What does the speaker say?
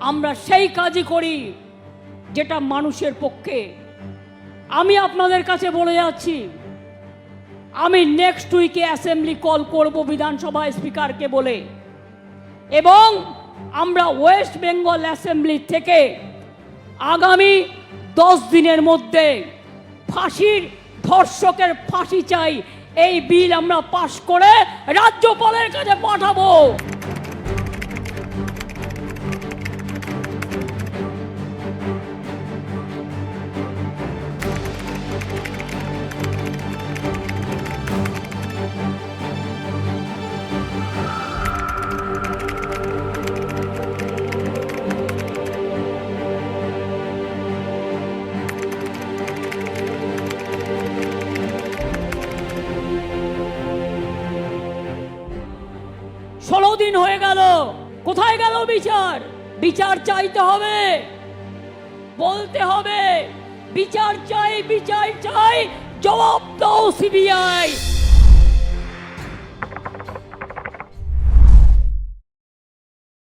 আমরা সেই কাজই করি যেটা মানুষের পক্ষে। আমি আপনাদের কাছে বলে যাচ্ছি, আমি নেক্সট উইকে অ্যাসেম্বলি কল করব বিধানসভা স্পিকারকে বলে, এবং আমরা ওয়েস্ট বেঙ্গল অ্যাসেম্বলি থেকে আগামী 10 দিনের মধ্যে ফাঁসির ধর্ষকের ফাঁসি চাই এই বিল আমরা পাশ করে রাজ্যপালের কাছে পাঠাবো। ষোলো দিন হয়ে গেল, কোথায় গেল বিচার? বিচার চাইতে হবে, বলতে হবে বিচার চাই, বিচার চাই, জবাব দাও সিবিআই।